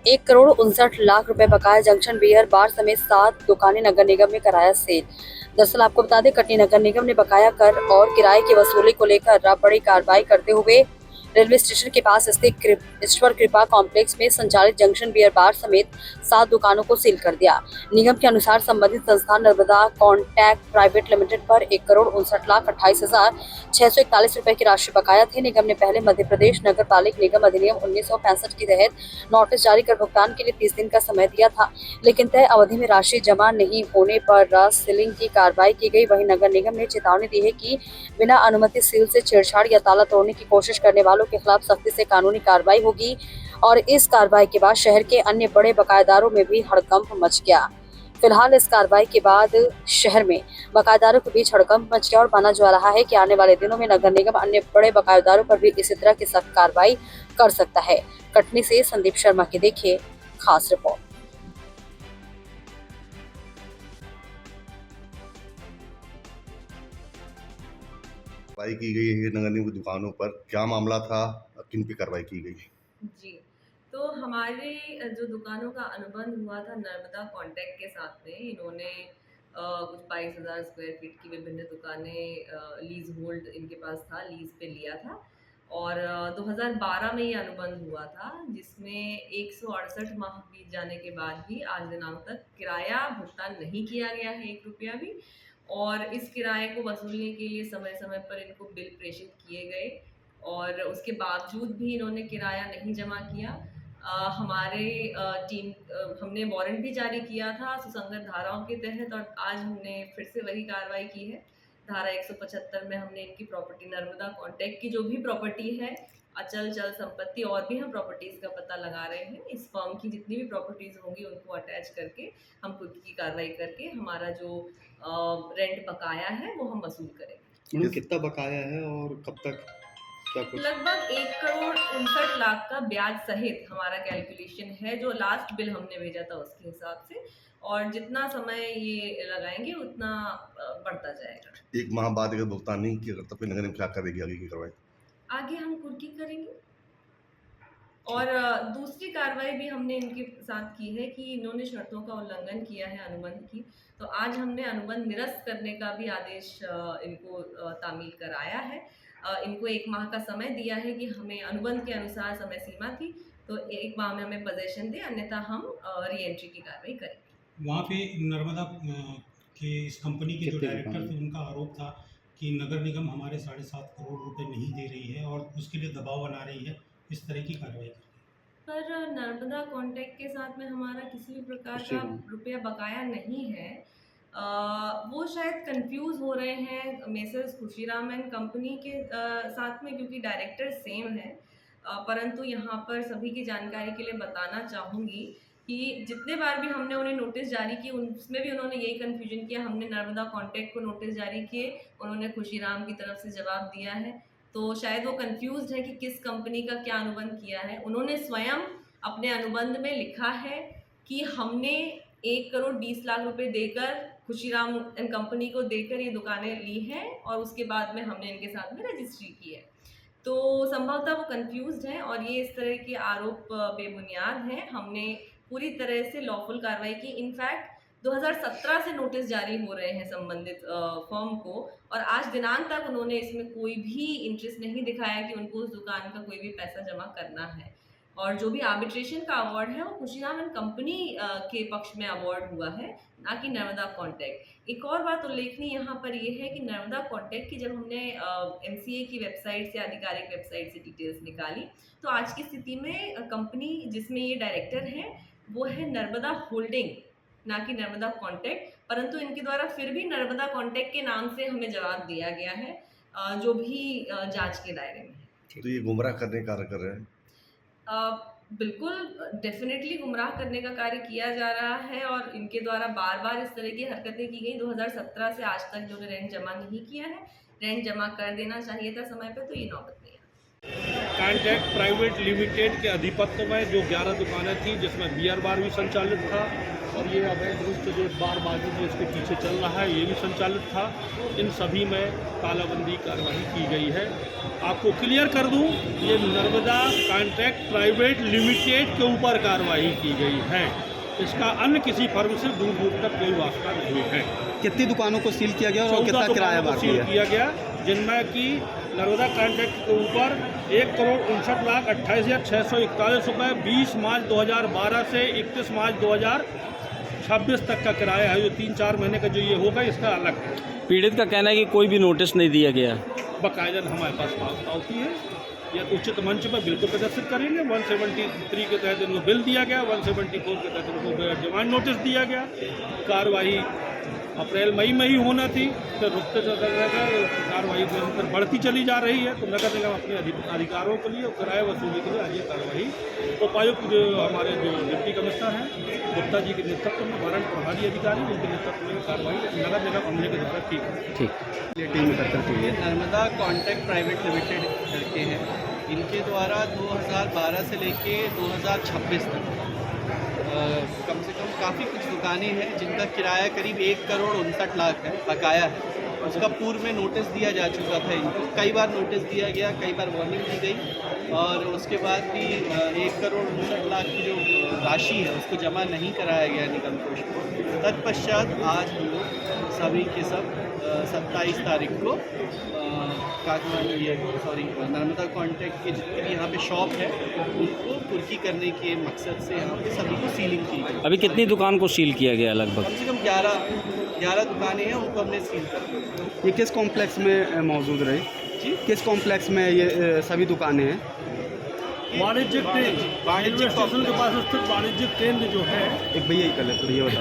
1,59,00,000 रुपए बकाया junction beer bar समेत 7 दुकानें नगर निगम ने कराया सील। दरअसल आपको बता दें, कटनी नगर निगम ने बकाया कर और किराए की वसूली को लेकर बड़ी कार्रवाई करते हुए रेलवे स्टेशन के पास स्थित ईश्वर कृपा कॉम्प्लेक्स में संचालित जंक्शन बियर बार समेत 7 दुकानों को सील कर दिया। निगम के अनुसार संबंधित संस्थान नर्मदा कॉन्टैक्ट प्राइवेट लिमिटेड पर 1,59,28,641 रुपए की राशि बकाया थी। निगम ने पहले मध्य प्रदेश नगर पालिक निगम अधिनियम 1965 के तहत नोटिस जारी कर भुगतान के लिए 30 दिन का समय दिया था, लेकिन तय अवधि में राशि जमा नहीं होने पर सीलिंग की कार्रवाई की गई। वहीं नगर निगम ने चेतावनी दी है कि बिना अनुमति सील से छेड़छाड़ या ताला तोड़ने की कोशिश करने वालों के खिलाफ सख्ती से कानूनी कार्रवाई होगी। और इस कार्रवाई के बाद शहर के अन्य बड़े बकायेदारों में भी हड़कंप मच गया। फिलहाल इस कार्रवाई के बाद शहर में बकायेदारों के बीच हड़कंप मच गया और माना जा रहा है कि आने वाले दिनों में नगर निगम अन्य बड़े बकायेदारों पर भी इसी तरह की सख्त कार्रवाई कर सकता है। कटनी से संदीप शर्मा की देखिए खास रिपोर्ट। कार्रवाई की गई है नगर निगम की दुकानों पर, क्या मामला था, किन पे कार्रवाई की गई? जी, तो हमारे जो दुकानों का अनुबंध हुआ था नर्मदा कॉन्टैक्ट के साथ में, इन्होंने कुछ 22,000 स्क्वायर फीट की विभिन्न दुकानें लीज होल्ड इनके पास था, लीज पे लिया था। और 2012 में ये अनुबंध हुआ था, जिसमें 168 माह बीत जाने के बाद भी आज दिनांक तक किराया भुगतान नहीं किया गया है 1 रुपया भी। और इस किराए को वसूलने के लिए समय समय पर इनको बिल प्रेषित किए गए और उसके बावजूद भी इन्होंने किराया नहीं जमा किया। हमारे हमने वारंट भी जारी किया था सुसंगत धाराओं के तहत, और आज हमने फिर से वही कार्रवाई की है। धारा 175 में हमने इनकी प्रॉपर्टी नर्मदा कॉन्टैक्ट की जो भी प्रॉपर्टी है, अचल चल संपत्ति और भी हम प्रॉपर्टीज़ का पता लगा रहे हैं। इस फर्म की जितनी भी प्रॉपर्टीज़ होंगी उनको अटैच करके हम खुद की कार्रवाई करके हमारा जो रेंट बकाया है वो हम वसूल करेंगे। कितना बकाया है और कब तक, क्या कुछ? लगभग 1,59,00,000 का ब्याज सहित हमारा कैलकुलेशन है, जो लास्ट बिल हमने भेजा था उसके हिसाब से। और जितना समय ये लगाएंगे उतना बढ़ता जाएगा। 1 माह बाद अगर भुगतान नहीं किया तब फिर नगर निगम क्या करेगी आगे की कार्रवाई? आगे हम कुर्की करेंगे। और दूसरी कार्रवाई भी हमने इनके साथ की है कि इन्होंने शर्तों का उल्लंघन किया है अनुबंध की, तो आज हमने अनुबंध निरस्त करने का भी आदेश इनको तामील कराया है। इनको 1 माह का समय दिया है कि हमें अनुबंध के अनुसार समय सीमा थी, तो 1 माह में हमें पोजेशन दें, अन्यथा हम री एंट्री की कार्रवाई करेंगे। वहाँ पे नर्मदा के इस कंपनी के जो कितने डायरेक्टर दुकान थे उनका आरोप था कि नगर निगम हमारे 7.5 करोड़ रुपए नहीं दे रही है और उसके लिए दबाव बना रही है, इस तरह की कार्रवाई करती पर नर्मदा कॉन्टैक्ट के साथ में हमारा किसी भी प्रकार का रुपया बकाया नहीं है। वो शायद कंफ्यूज हो रहे हैं मेसर्स खुशीराम एंड कंपनी के साथ में, क्योंकि डायरेक्टर सेम है। परंतु यहाँ पर सभी की जानकारी के लिए बताना चाहूँगी कि जितने बार भी हमने उन्हें नोटिस जारी किए उसमें भी उन्होंने यही कन्फ्यूजन किया। हमने नर्मदा कॉन्टैक्ट को नोटिस जारी किए, उन्होंने खुशीराम की तरफ से जवाब दिया है, तो शायद वो कंफ्यूज्ड है कि किस कंपनी का क्या अनुबंध किया है। उन्होंने स्वयं अपने अनुबंध में लिखा है कि हमने 1,20,00,000 रुपए देकर खुशीराम एंड कंपनी को देकर ये दुकानें ली हैं और उसके बाद में हमने इनके साथ में रजिस्ट्री की है। तो संभवतः वो कंफ्यूज्ड हैं और ये इस तरह के आरोप बेबुनियाद हैं। हमने पूरी तरह से लॉफुल कार्रवाई की। इनफैक्ट 2017 से नोटिस जारी हो रहे हैं संबंधित फर्म को, और आज दिनांक तक उन्होंने इसमें कोई भी इंटरेस्ट नहीं दिखाया कि उनको उस दुकान का कोई भी पैसा जमा करना है। और जो भी आर्बिट्रेशन का अवार्ड है वो खुशीराम एंड कंपनी के पक्ष में अवार्ड हुआ है, ना कि नर्मदा कॉन्टैक्ट। एक और बात उल्लेखनीय यहाँ पर ये है कि नर्मदा कॉन्टैक्ट की जब हमने MCA की वेबसाइट से, आधिकारिक वेबसाइट से डिटेल्स निकाली, तो आज की स्थिति में कंपनी जिसमें ये डायरेक्टर हैं वो है नर्मदा होल्डिंग, ना कि नर्मदा कॉन्टैक्ट। परंतु इनके द्वारा फिर भी नर्मदा कॉन्टैक्ट के नाम से हमें जवाब दिया गया है, जो भी जांच के दायरे में है। तो ये गुमराह करने का कार्य कर रहे हैं? बिल्कुल डेफिनेटली गुमराह करने का कार्य किया जा रहा है और इनके द्वारा बार-बार इस तरह की हरकतें की गई। 2017 से आज तक इन्होंने रेंट जमा नहीं किया है। रेंट जमा कर देना चाहिए था समय पे, तो ये नौबत नहीं है। कॉन्टैक्ट प्राइवेट लिमिटेड के अधिपत्य में जो 11 दुकानें थी, जिसमें बियर बार भी संचालित था और ये अवैध रूप से जो बारबाजी जो इसके पीछे चल रहा है ये भी संचालित था। इन सभी में तालाबंदी कार्रवाई की गई है। आपको क्लियर कर दूं, ये नर्मदा कॉन्ट्रैक्ट प्राइवेट लिमिटेड के ऊपर कार्रवाई की गई है। इसका अन्य किसी फर्म से दूर दूर तक कोई वास्ता नहीं है। कितनी दुकानों को सील किया गया और कितना किराया बाकी सील है? किया गया, जिनमें कि नर्मदा कॉन्ट्रैक्ट के ऊपर 1,59,28,641 रुपये 20 मार्च 2012 से 31 मार्च 2026 तक का किराया है। जो 3-4 महीने का जो ये होगा इसका अलग है। पीड़ित का कहना है कि कोई भी नोटिस नहीं दिया गया। बाकायदा हमारे पास पावती है, या तो उचित मंच पर बिल्कुल प्रदर्शित करेंगे। 173 के तहत इनको बिल दिया गया, 174 के तहत इनको डिमांड नोटिस दिया गया। कार्रवाई अप्रैल मई में ही होना थी, तो रुकते कार्रवाई निरंतर बढ़ती चली जा रही है। तो नगर निगम अपने अधिकारों के लिए और किराए वसूली के लिए आज ये कार्रवाई उपायुक्त जो हमारे जो डिप्टी कमिश्नर हैं गुप्ता जी के नेतृत्व में, वारंट प्रभारी अधिकारी उनके नेतृत्व में कार्रवाई नगर निगम अमले के द्वारा की है। ठीक। ये टीम एकत्र की है। नर्मदा कॉन्टैक्ट प्राइवेट लिमिटेड करके हैं। इनके द्वारा 2012 से लेके 2026 तक कम से कम काफ़ी कुछ दुकानें हैं जिनका किराया करीब 1,59,00,000 है, बकाया है। उसका पूर्व में नोटिस दिया जा चुका था इनको, कई बार नोटिस दिया गया, कई बार वार्निंग दी गई और उसके बाद भी 1,59,00,000 की जो राशि है उसको जमा नहीं कराया गया निगम कोष में। तत्पश्चात आज हम लोग सभी के सब 27 तारीख को नर्मदा कॉन्टैक्ट के जितनी भी यहाँ पे शॉप है उनको कुर्की करने के मकसद से यहाँ पे सभी को सीलिंग की गई। अभी कितनी दुकान को सील किया गया लगभग? कम से कम 11 दुकानें हैं, उनको हमने सील कर दिया। ये किस कॉम्प्लेक्स में मौजूद रही? जी, किस कॉम्प्लेक्स में ये सभी दुकानें हैं? वाणिज्यिक केंद्र, रेलवे स्टेशन के पास स्थित वाणिज्यिक केंद्र जो है एक भैया ही कर ले, तो ये बता।